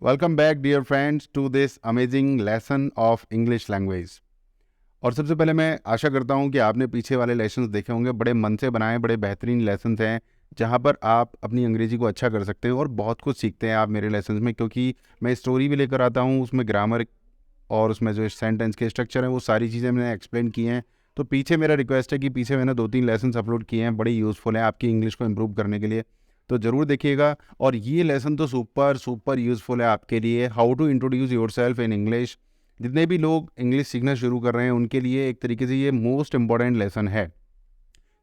Welcome back dear friends to this amazing lesson of English language. और सबसे पहले मैं आशा करता हूं कि आपने पीछे वाले लेसन्स देखे होंगे, बड़े मन से बनाए, बड़े बेहतरीन लेसन्स हैं जहां पर आप अपनी अंग्रेजी को अच्छा कर सकते हैं और बहुत कुछ सीखते हैं आप मेरे लेसन्स में, क्योंकि मैं स्टोरी भी लेकर आता हूं, उसमें ग्रामर और उसमें जो सेंटेंस के स्ट्रक्चर हैं वो सारी चीज़ें मैंने एक्सप्लेन की हैं। तो पीछे मेरा रिक्वेस्ट है कि पीछे मैंने 2-3 लेसन्स अपलोड किए हैं, बड़े यूज़फुल हैं आपकी इंग्लिश को इम्प्रूव करने के लिए, तो ज़रूर देखिएगा। और ये लेसन तो सुपर सुपर यूज़फुल है आपके लिए, how to introduce yourself in English. जितने भी लोग इंग्लिश सीखना शुरू कर रहे हैं उनके लिए एक तरीके से ये मोस्ट इम्पॉर्टेंट लेसन है,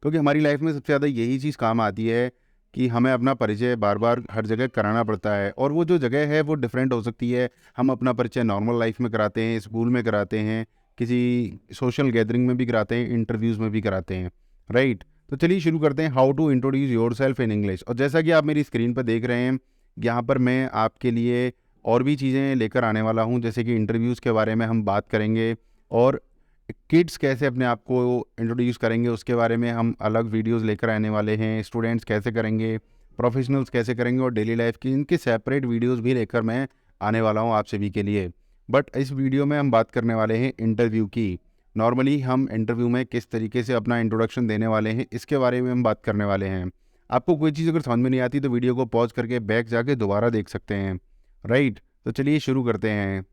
क्योंकि हमारी लाइफ में सबसे ज़्यादा यही चीज़ काम आती है कि हमें अपना परिचय बार बार हर जगह कराना पड़ता है, और वो जो जगह है वो डिफरेंट हो सकती है। हम अपना परिचय नॉर्मल लाइफ में कराते हैं, स्कूल में कराते हैं, किसी सोशल गैदरिंग में भी कराते हैं, इंटरव्यूज़ में भी कराते हैं, राइट। तो चलिए शुरू करते हैं, how to introduce yourself in English. और जैसा कि आप मेरी स्क्रीन पर देख रहे हैं, यहाँ पर मैं आपके लिए और भी चीज़ें लेकर आने वाला हूँ, जैसे कि इंटरव्यूज़ के बारे में हम बात करेंगे, और किड्स कैसे अपने आप को इंट्रोड्यूस करेंगे उसके बारे में हम अलग वीडियोस लेकर आने वाले हैं, स्टूडेंट्स कैसे करेंगे, प्रोफेशनल्स कैसे करेंगे, और डेली लाइफ की इनके सेपरेट वीडियोस भी लेकर मैं आने वाला हूं आप सभी के लिए। बट इस वीडियो में हम बात करने वाले हैं इंटरव्यू की। नॉर्मली हम इंटरव्यू में किस तरीके से अपना इंट्रोडक्शन देने वाले हैं इसके बारे में हम बात करने वाले हैं। आपको कोई चीज़ अगर समझ में नहीं आती तो वीडियो को पॉज करके बैक जाके दोबारा देख सकते हैं, राइट। तो चलिए शुरू करते हैं।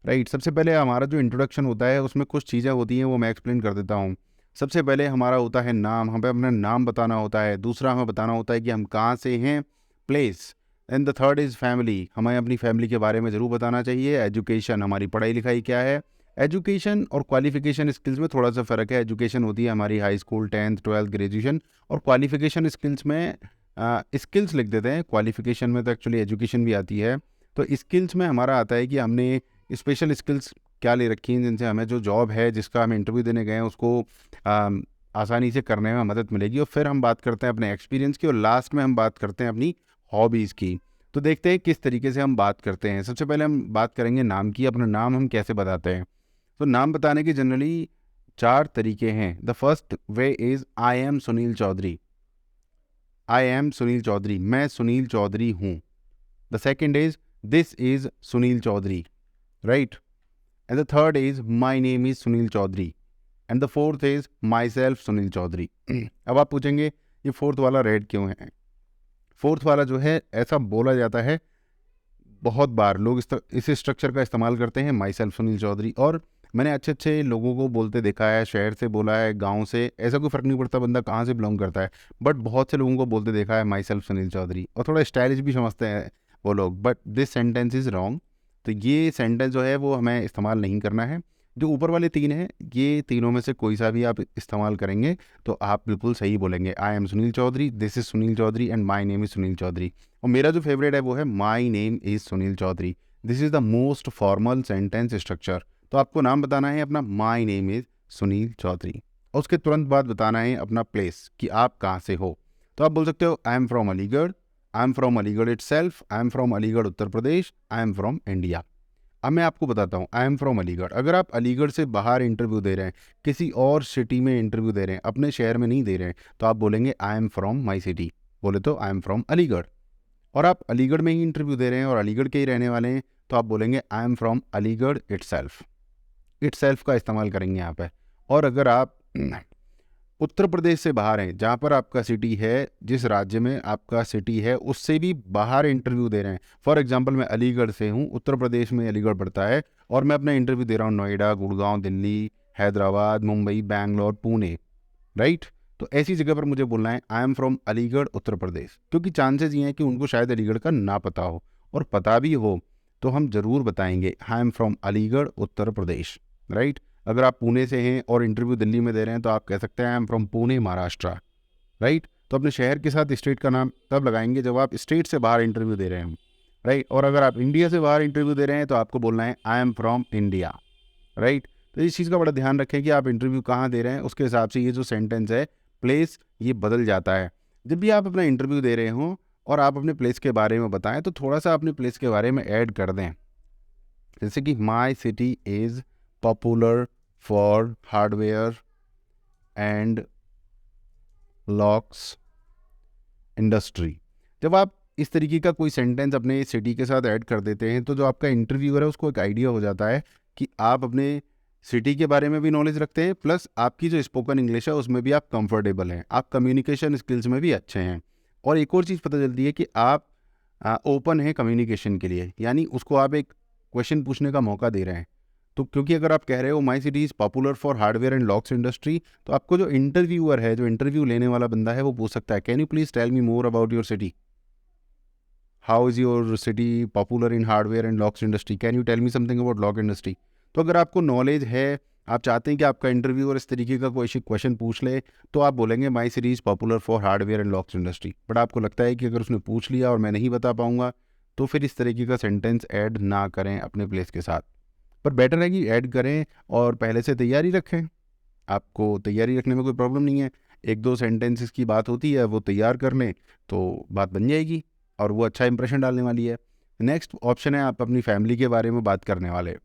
राइट, सबसे पहले हमारा जो इंट्रोडक्शन होता है उसमें कुछ चीज़ें होती हैं, वो मैं एक्सप्लेन कर देता हूँ। सबसे पहले हमारा होता है नाम, हमें अपना नाम बताना होता है। दूसरा हमें बताना होता है कि हम कहाँ से हैं, place. And the third is family, हमें अपनी फैमिली के बारे में ज़रूर बताना चाहिए। एजुकेशन, हमारी पढ़ाई लिखाई क्या है। एजुकेशन और क्वालिफिकेशन स्किल्स में थोड़ा सा फ़र्क है। एजुकेशन होती है हमारी high school, 10th 12th graduation, और क्वालिफिकेशन स्किल्स में स्किल्स लिख देते हैं। क्वालिफिकेशन में तो एक्चुअली एजुकेशन भी आती है। तो स्किल्स में हमारा आता है कि हमने स्पेशल स्किल्स क्या ले रखी हैं जिनसे हमें जो जॉब है जिसका हम इंटरव्यू देने गए हैं उसको आसानी से करने में मदद मिलेगी। और फिर हम बात करते हैं अपने एक्सपीरियंस की, और लास्ट में हम बात करते हैं अपनी हॉबीज़ की। तो देखते हैं किस तरीके से हम बात करते हैं। सबसे पहले हम बात करेंगे नाम की। अपना नाम हम कैसे बताते हैं, तो नाम बताने के जनरली 4 तरीके हैं। The first way is I am Sunil Chaudhary. I am Sunil Chaudhary, मैं सुनील चौधरी हूँ। The second is this is Sunil Chaudhary, right. And the third is my name is Sunil Chaudhary. And the fourth is myself Sunil Chaudhary. अब आप पूछेंगे ये fourth वाला red क्यों है। Fourth वाला जो है ऐसा बोला जाता है, बहुत बार लोग इस स्ट्रक्चर का इस्तेमाल करते हैं, माई सेल्फ सुनील चौधरी। और मैंने अच्छे अच्छे लोगों को बोलते देखा है, शहर से बोला है, गांव से, ऐसा कोई फ़र्क नहीं पड़ता बंदा कहाँ से बिलोंग करता है, बट बहुत से लोगों को बोलते देखा है माई सेल्फ सुनील चौधरी, और थोड़ा स्टाइलिश भी समझते हैं वो लोग, but this sentence is wrong. तो ये सेंटेंस जो है वो हमें इस्तेमाल नहीं करना है। जो ऊपर वाले 3 हैं, ये तीनों में से कोई सा भी आप इस्तेमाल करेंगे तो आप बिल्कुल सही बोलेंगे। I am Sunil Chaudhary, this is Sunil Chaudhary, and my name is Sunil Chaudhary. और मेरा जो फेवरेट है वो है my name is Sunil Chaudhary. This is the most formal sentence structure. तो आपको नाम बताना है अपना, my name is Sunil Chaudhary, और उसके तुरंत बाद बताना है अपना प्लेस कि आप कहाँ से हो। तो आप बोल सकते हो आई am from Aligarh, I am from Aligarh itself, I am from Aligarh Uttar Pradesh, I am from India. अब मैं आपको बताता हूँ आई एम फ्रॉम अलीगढ़। अगर आप अलीगढ़ से बाहर इंटरव्यू दे रहे हैं, किसी और सिटी में इंटरव्यू दे रहे हैं, अपने शहर में नहीं दे रहे हैं, तो आप बोलेंगे I am from my city. बोले तो आई एम फ्रॉम अलीगढ़। और आप अलीगढ़ में ही इंटरव्यू दे रहे हैं और अलीगढ़ के ही रहने वाले हैं, तो आप बोलेंगे I am from Aligarh itself. Itself का इस्तेमाल करेंगे यहाँ पे। और अगर आप उत्तर प्रदेश से बाहर हैं, जहाँ पर आपका सिटी है, जिस राज्य में आपका सिटी है उससे भी बाहर इंटरव्यू दे रहे हैं, फॉर एग्जांपल मैं अलीगढ़ से हूँ, उत्तर प्रदेश में अलीगढ़ पड़ता है, और मैं अपना इंटरव्यू दे रहा हूँ नोएडा, गुड़गांव, दिल्ली, हैदराबाद, मुंबई, बैंगलोर, पुणे, राइट। तो ऐसी जगह पर मुझे बोलना है आई एम फ्रॉम अलीगढ़ उत्तर प्रदेश, क्योंकि चांसेस ये हैं कि उनको शायद अलीगढ़ का ना पता हो, और पता भी हो तो हम ज़रूर बताएंगे आई am from Aligarh Uttar Pradesh, right. अगर आप पुणे से हैं और इंटरव्यू दिल्ली में दे रहे हैं तो आप कह सकते हैं I am from Pune Maharashtra, right. तो अपने शहर के साथ स्टेट का नाम तब लगाएंगे जब आप स्टेट से बाहर इंटरव्यू दे रहे हैं, राइट। और अगर आप इंडिया से बाहर इंटरव्यू दे रहे हैं तो आपको बोलना है आई एम फ्रॉम इंडिया, राइट। तो इस चीज़ का बड़ा ध्यान रखें कि आप इंटरव्यू कहाँ दे रहे हैं, उसके हिसाब से ये जो सेंटेंस है, प्लेस, ये बदल जाता है। जब भी आप अपना इंटरव्यू दे रहे हों और आप अपने प्लेस के बारे में बताएं तो थोड़ा सा अपने प्लेस के बारे में ऐड कर दें, जैसे कि माई city is popular for hardware and locks industry. जब आप इस तरीके का कोई सेंटेंस अपने सिटी के साथ ऐड कर देते हैं, तो जो आपका इंटरव्यूअर है उसको एक आइडिया हो जाता है कि आप अपने सिटी के बारे में भी नॉलेज रखते हैं, प्लस आपकी जो स्पोकन इंग्लिश है उसमें भी आप कंफर्टेबल हैं, आप कम्युनिकेशन स्किल्स में भी अच्छे हैं। और एक और चीज़ पता चलती है कि आप ओपन हैं कम्युनिकेशन के लिए, यानी उसको आप एक क्वेश्चन पूछने का मौका दे रहे हैं। तो क्योंकि अगर आप कह रहे हो माई city is popular for hardware and locks industry, तो आपको जो इंटरव्यूअर है, जो इंटरव्यू लेने वाला बंदा है, वो पूछ सकता है, can you please tell me more about your city, how is your city popular in hardware and locks industry, can you tell me something about lock industry. तो अगर आपको नॉलेज है, आप चाहते हैं कि आपका इंटरव्यूअर इस तरीके का कोई क्वेश्चन पूछ ले, तो आप बोलेंगे माई city is popular for hardware and locks industry. But आपको लगता है कि अगर उसने पूछ लिया और मैं नहीं बता पाऊंगा, तो फिर इस तरीके का सेंटेंस ऐड ना करें अपने प्लेस के साथ। पर बेटर है कि ऐड करें और पहले से तैयारी रखें। आपको तैयारी रखने में कोई प्रॉब्लम नहीं है, एक दो सेंटेंसेस की बात होती है, वो तैयार कर लें तो बात बन जाएगी और वो अच्छा इंप्रेशन डालने वाली है। नेक्स्ट ऑप्शन है, आप अपनी फैमिली के बारे में बात करने वाले।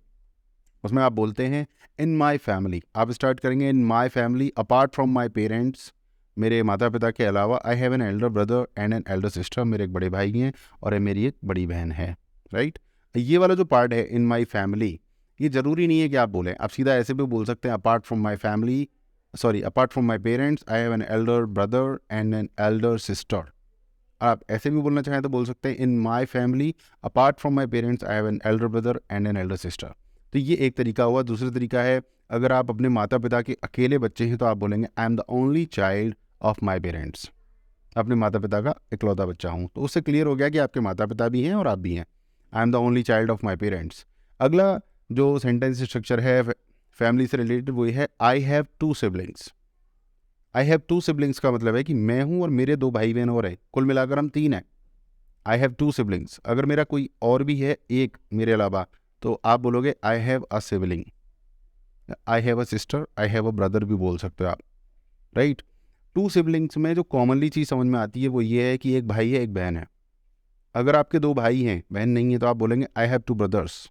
उसमें आप बोलते हैं इन माई फैमिली, आप स्टार्ट करेंगे in my family apart from my parents, मेरे माता पिता के अलावा I have an elder brother and an elder sister, मेरे एक बड़े भाई हैं और मेरी एक बड़ी बहन है। राइट, ये वाला जो पार्ट है इन माई फैमिली, ये ज़रूरी नहीं है कि आप बोलें, आप सीधा ऐसे भी बोल सकते हैं apart from my family, sorry apart from my parents I have an elder brother and an elder sister. आप ऐसे भी बोलना चाहें तो बोल सकते हैं in my family apart from my parents I have an elder brother and an elder sister. तो ये एक तरीका हुआ। दूसरा तरीका है, अगर आप अपने माता पिता के अकेले बच्चे हैं तो आप बोलेंगे I am the only child of my parents, अपने माता पिता का इकलौता बच्चा हूँ। तो उससे क्लियर हो गया कि आपके माता पिता भी हैं और आप भी हैं। I am the only child of my parents. अगला जो सेंटेंस स्ट्रक्चर है फैमिली से रिलेटेड, वो है I have to siblings. I have to siblings का मतलब है कि मैं हूँ और मेरे दो भाई बहन और हैं, कुल मिलाकर हम 3 हैं। I have to siblings. अगर मेरा कोई और भी है एक मेरे अलावा, तो आप बोलोगे I have a sibling, I have a sister, I have a brother भी बोल सकते हो आप। राइट, टू सिबलिंग्स में जो कॉमनली चीज़ समझ में आती है वो ये है कि एक भाई है एक बहन है। अगर आपके 2 भाई हैं, बहन नहीं है, तो आप बोलेंगे आई हैव टू ब्रदर्स।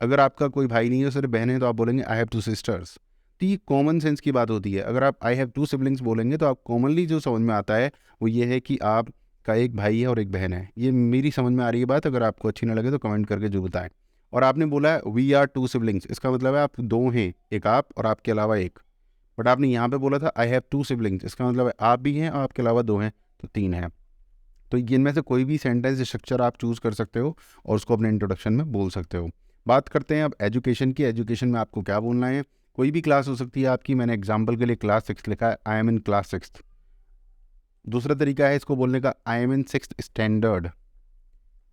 अगर आपका कोई भाई नहीं है, सिर्फ बहन है, तो आप बोलेंगे आई हैव टू सिस्टर्स। तो ये कॉमन सेंस की बात होती है। अगर आप आई हैव टू सिबलिंग्स बोलेंगे तो आप कॉमनली जो समझ में आता है वो ये है कि आपका एक भाई है और एक बहन है। ये मेरी समझ में आ रही है बात, अगर आपको अच्छी ना लगे तो कमेंट करके जो बताएं। और आपने बोला है वी आर टू सिबलिंग्स, इसका मतलब है आप 2 हैं, एक आप और आपके अलावा एक। बट आपने यहाँ पे बोला था आई हैव टू सिबलिंग्स, इसका मतलब है आप भी हैं और आपके अलावा 2 हैं, तो 3 हैं। तो इनमें से कोई भी सेंटेंस स्ट्रक्चर आप चूज़ कर सकते हो और उसको अपने इंट्रोडक्शन में बोल सकते हो। बात करते हैं अब एजुकेशन की। एजुकेशन में आपको क्या बोलना है। कोई भी क्लास हो सकती है आपकी, मैंने एग्जाम्पल के लिए क्लास 6 लिखा है, आई एम इन क्लास 6। दूसरा तरीका है इसको बोलने का, I am in 6th standard.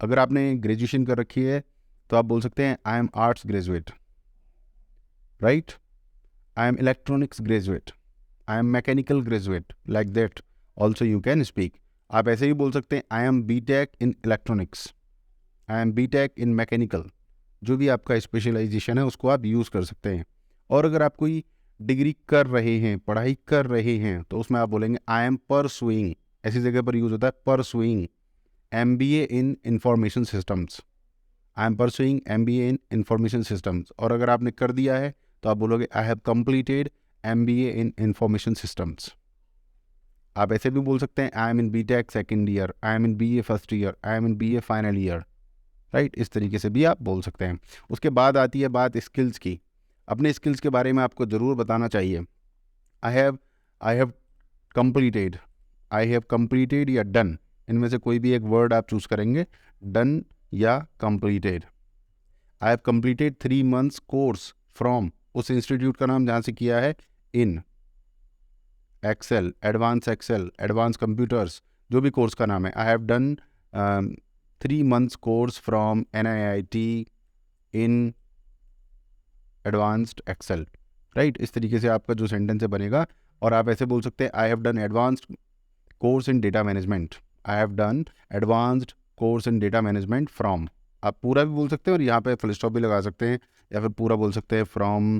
अगर आपने ग्रेजुएशन कर रखी है तो आप बोल सकते हैं I am arts graduate. Right, I am electronics graduate, I am mechanical graduate, like that also you can speak. आप ऐसे ही बोल सकते हैं I am B tech in electronics, I am B tech in mechanical. जो भी आपका specialisation है उसको आप यूज़ कर सकते हैं। और अगर आप कोई डिग्री कर रहे हैं, पढ़ाई कर रहे हैं, तो उसमें आप बोलेंगे आई एम परसुइंग। ऐसी जगह पर यूज़ होता है pursuing MBA in information systems, I am pursuing MBA in information systems. और अगर आपने कर दिया है तो आप बोलोगे I have completed MBA in information systems. आप ऐसे भी बोल सकते हैं I M in BTech second year, I am in BA first year, I am in BA final year. Right, इस तरीके से भी आप बोल सकते हैं। उसके बाद आती है बात स्किल्स की। अपने स्किल्स के बारे में आपको ज़रूर बताना चाहिए। I have completed, I have completed या डन, इनमें से कोई भी एक वर्ड आप चूज़ करेंगे, डन या completed. I have completed 3 months course from, उस इंस्टीट्यूट का नाम जहाँ से किया है, इन एक्सेल, एडवांस कंप्यूटर्स, जो भी कोर्स का नाम है। I have done 3 months course from NIIT in advanced Excel. Right, इस तरीके से आपका जो सेंटेंस है बनेगा। और आप ऐसे बोल सकते हैं I have done advanced course in data management, I have done advanced course in data management from. आप पूरा भी बोल सकते हैं और यहाँ पे फुल स्टॉप भी लगा सकते हैं, या फिर पूरा बोल सकते हैं from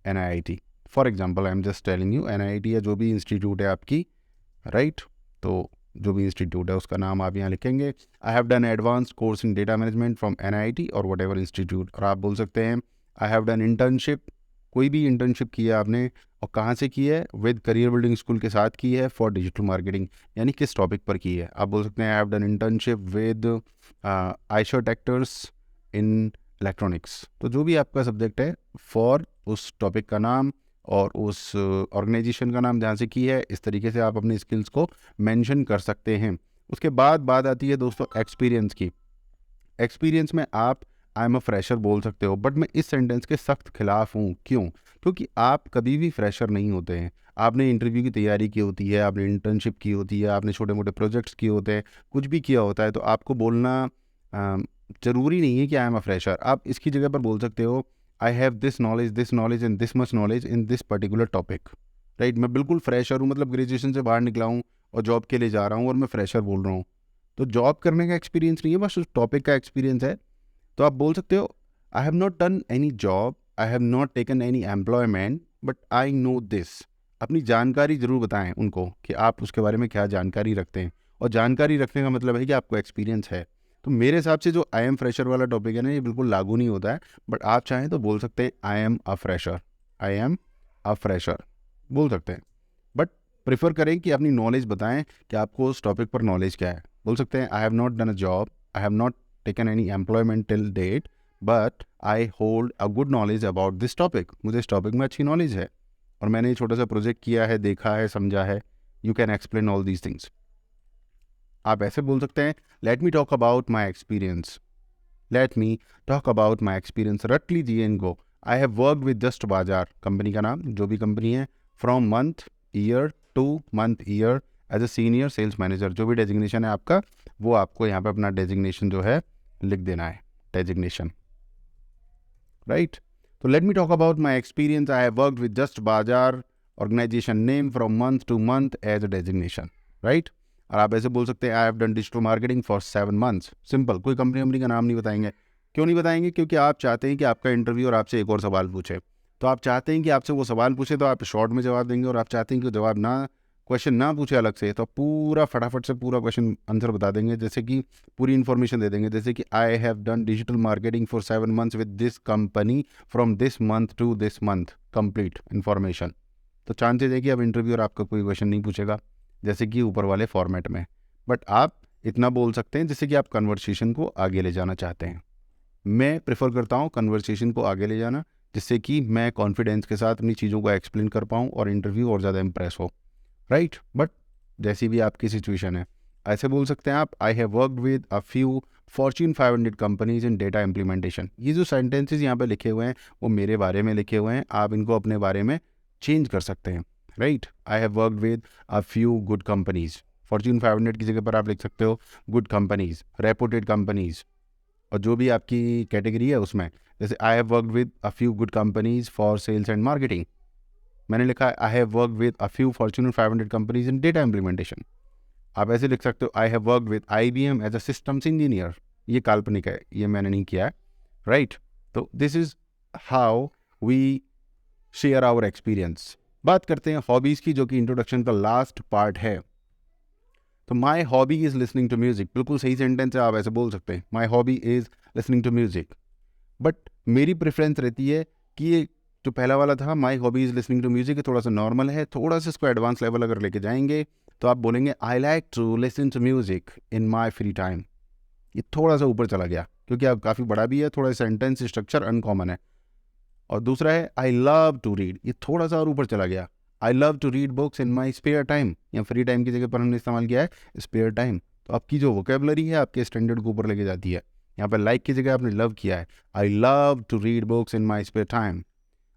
NIIT। For example I am just telling you, NIIT या जो भी इंस्टीट्यूट है आपकी, राइट, तो जो भी इंस्टीट्यूट है उसका नाम आप यहाँ लिखेंगे। आई have done advanced course in data management from NIIT और वट एवर इंस्टीट्यूट। और आप बोल सकते हैं आई हैव डन इंटर्नशिप कोई भी इंटर्नशिप की है आपने और कहाँ से की है, विद करियर बिल्डिंग स्कूल के साथ की है फॉर डिजिटल मार्केटिंग, यानी किस टॉपिक पर की है। आप बोल सकते हैं I have done internship with आइशर्ट एक्टर्स इन इलेक्ट्रॉनिक्स। तो जो भी आपका सब्जेक्ट है, फॉर उस टॉपिक का नाम और उस ऑर्गेनाइजेशन का नाम जहाँ से की है, इस तरीके से आप अपनी स्किल्स को मेंशन कर सकते हैं। उसके बाद बात आती है दोस्तों एक्सपीरियंस की। एक्सपीरियंस में आप आई एम अ फ्रेशर बोल सकते हो, बट मैं इस सेंटेंस के सख्त खिलाफ हूँ। क्यों? क्योंकि आप कभी भी फ्रेशर नहीं होते हैं। आपने इंटरव्यू की तैयारी की होती है, आपने इंटर्नशिप की होती है, आपने छोटे मोटे प्रोजेक्ट्स किए होते हैं, कुछ भी किया होता है, तो आपको बोलना ज़रूरी नहीं है कि आई एम अ फ्रेशर। आप इसकी जगह पर बोल सकते हो I have this knowledge and this much knowledge in this particular topic. Right, मैं बिल्कुल फ्रेशर हूँ, मतलब ग्रेजुएशन से बाहर निकला हूँ और जॉब के लिए जा रहा हूँ और मैं फ्रेशर बोल रहा हूँ। तो जॉब करने का एक्सपीरियंस नहीं है, बस उस टॉपिक का एक्सपीरियंस है। तो आप बोल सकते हो I have not done any job, I have not taken any employment, but I know this. अपनी जानकारी ज़रूर बताएं उनको कि आप उसके बारे में क्या जानकारी रखते हैं, और जानकारी रखने का मतलब है कि आपको एक्सपीरियंस है। तो मेरे हिसाब से जो आई एम फ्रेशर वाला टॉपिक है ना, ये बिल्कुल लागू नहीं होता है, बट आप चाहें तो बोल सकते हैं I am a fresher, I am a fresher बोल सकते हैं। बट प्रेफर करें कि अपनी नॉलेज बताएं कि आपको उस टॉपिक पर नॉलेज क्या है। बोल सकते हैं I have not done a job, I have not taken any employment till date, but I hold a good knowledge about this topic. मुझे इस टॉपिक में अच्छी नॉलेज है और मैंने ये छोटा सा प्रोजेक्ट किया है, देखा है, समझा है। You can explain all these things. आप ऐसे बोल सकते हैं let me talk about my experience, let me talk about my experience, रट लीजिए इनको। I have work with just बाजार, कंपनी का नाम जो भी कंपनी है, from month year to month year as a senior sales manager. जो भी डेजिग्नेशन है आपका, वो आपको यहाँ पे अपना डेजिग्नेशन जो है लिख देना है, डेजिग्नेशन। राइट, तो let me talk about my experience, I have worked with just bazaar organization name from month to month as a designation. Right, और आप ऐसे बोल सकते हैं I have done digital marketing for 7 months। Simple, कोई company का नाम नहीं बताएंगे। क्यों नहीं बताएंगे? क्योंकि आप चाहते हैं कि आपका इंटरव्यू और आपसे एक और सवाल पूछे। तो आप चाहते हैं कि आपसे वो सवाल पूछे तो आप शॉर्ट में जवाब देंगे, और आप चाहते हैं कि जवाब ना, क्वेश्चन ना पूछे अलग से, तो पूरा फटाफट से पूरा क्वेश्चन आंसर बता देंगे, जैसे कि पूरी इन्फॉर्मेशन दे देंगे, जैसे कि I have done digital marketing for 7 months with this company from this month to this month, complete information. तो चांसेज है कि अब इंटरव्यूअर आपका कोई क्वेश्चन नहीं पूछेगा, जैसे कि ऊपर वाले फॉर्मेट में। बट आप इतना बोल सकते हैं जैसे कि आप कन्वर्सेशन को आगे ले जाना चाहते हैं। मैं प्रेफर करता हूँ कन्वर्सेशन को आगे ले जाना, जिससे कि मैं कॉन्फिडेंस के साथ अपनी चीज़ों को एक्सप्लेन कर पाऊँ और इंटरव्यू और ज़्यादा इंप्रेस हो। राइट, बट जैसी भी आपकी सिचुएशन है, ऐसे बोल सकते हैं आप आई have worked with a few Fortune 500 companies in data implementation. ये जो सेंटेंसेस यहाँ पे लिखे हुए हैं वो मेरे बारे में लिखे हुए हैं, आप इनको अपने बारे में चेंज कर सकते हैं। Right, I have worked with a few good companies, Fortune 500 की जगह पर आप लिख सकते हो गुड कंपनीज, रेपुटेड कंपनीज, और जो भी आपकी कैटेगरी है उसमें, जैसे I have worked with a few good companies for sales and marketing, मैंने लिखा है I have worked with a few Fortune 500 companies in data implementation. आप ऐसे लिख सकते हो I have worked with IBM as a systems engineer. ये काल्पनिक है, ये मैंने नहीं किया है। राइट, तो this is how we share our experience. बात करते हैं हॉबीज़ की, जो कि इंट्रोडक्शन का लास्ट पार्ट है। तो my hobby is listening to music, बिल्कुल सही सेंटेंस है, आप ऐसे बोल सकते हैं my hobby is listening to music. But मेरी प्रेफरेंस रहती है कि ये जो पहला वाला था my hobby is listening to music, थोड़ा सा नॉर्मल है, थोड़ा सा इसको एडवांस लेवल अगर लेके जाएंगे तो आप बोलेंगे I like to listen to music in my free time. ये थोड़ा सा ऊपर चला गया क्योंकि अब काफ़ी बड़ा भी है, थोड़ा सेंटेंस स्ट्रक्चर अनकॉमन है। और दूसरा है आई लव टू रीड, ये थोड़ा सा और ऊपर चला गया। I love to read books in my spare time, या फ्री टाइम की जगह पर हमने इस्तेमाल किया है स्पेयर टाइम। तो आपकी जो वोकेबलरी है आपके स्टैंडर्ड को ऊपर लेके जाती है। यहाँ पर लाइक की जगह आपने लव किया है, I love to read books in my spare time,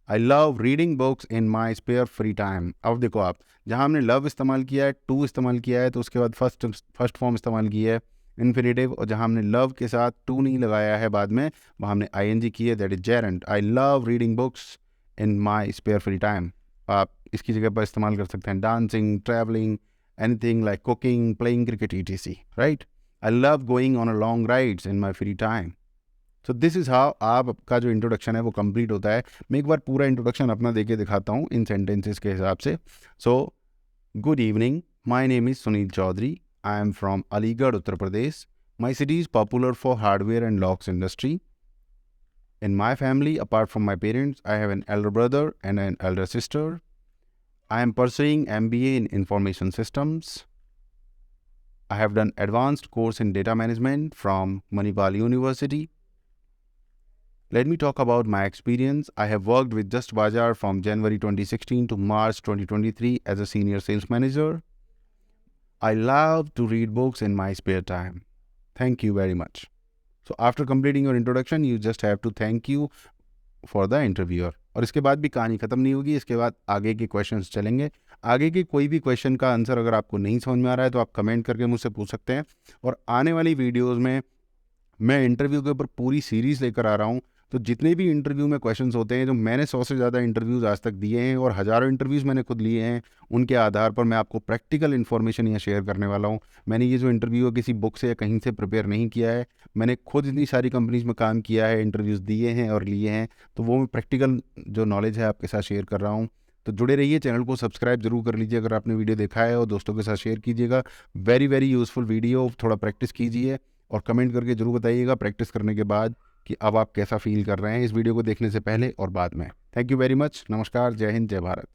I love reading books in my spare free time. अब देखो आप, जहाँ हमने लव इस्तेमाल किया है, टू इस्तेमाल किया है, तो उसके बाद फर्स्ट फॉर्म इस्तेमाल की है इन्फिनेटिव, और जहाँ हमने लव के साथ टू नहीं लगाया है बाद में, वहाँ हमने ING की है, that is gerund. I love reading books in my spare free time. आप इसकी जगह पर इस्तेमाल कर सकते हैं dancing, travelling, anything like cooking, playing cricket ETC। Right, I love going on a long rides in my free time. So this is how आपका जो इंट्रोडक्शन है वो कंप्लीट होता है। मैं एक बार पूरा इंट्रोडक्शन अपना देके दिखाता हूँ इन सेंटेंसेस के हिसाब से। So good evening, my name is Sunil Chaudhary, I am from Aligarh, Uttar Pradesh. My city is popular for hardware and locks industry. In my family, apart from my parents, I have an elder brother and an elder sister. I am pursuing MBA in Information Systems. I have done advanced course in data management from Manipal University. Let me talk about my experience. I have worked with Just Bazaar from January 2016 to March 2023 as a senior sales manager. I love to read books in my spare time. Thank you very much. So after completing your introduction, you just have to thank you for the interviewer. और इसके बाद भी कहानी ख़त्म नहीं होगी, इसके बाद आगे के क्वेश्चंस चलेंगे। आगे के कोई भी क्वेश्चन का आंसर अगर आपको नहीं समझ में आ रहा है तो आप कमेंट करके मुझसे पूछ सकते हैं। और आने वाली वीडियोस में मैं इंटरव्यू के ऊपर पूरी सीरीज़ लेकर आ रहा हूँ। तो जितने भी इंटरव्यू में क्वेश्चंस होते हैं, जो मैंने 100 से ज़्यादा इंटरव्यूज़ आज तक दिए हैं और हज़ारों इंटरव्यूज़ मैंने खुद लिए हैं, उनके आधार पर मैं आपको प्रैक्टिकल इन्फॉर्मेशन यहाँ शेयर करने वाला हूँ। मैंने ये जो इंटरव्यू है किसी बुक से या कहीं से प्रिपेयर नहीं किया है, मैंने खुद इतनी सारी कंपनीज़ में काम किया है, इंटरव्यूज़ दिए हैं और लिए हैं, तो वो मैं प्रैक्टिकल जो नॉलेज है आपके साथ शेयर कर रहा हूँ। तो जुड़े रहिए, चैनल को सब्सक्राइब जरूर कर लीजिए अगर आपने वीडियो देखा है, और दोस्तों के साथ शेयर कीजिएगा। वेरी वेरी यूज़फुल वीडियो, थोड़ा प्रैक्टिस कीजिए और कमेंट करके ज़रूर बताइएगा प्रैक्टिस करने के बाद कि अब आप कैसा फील कर रहे हैं इस वीडियो को देखने से पहले और बाद में। Thank you very much. नमस्कार, जय हिंद, जय भारत।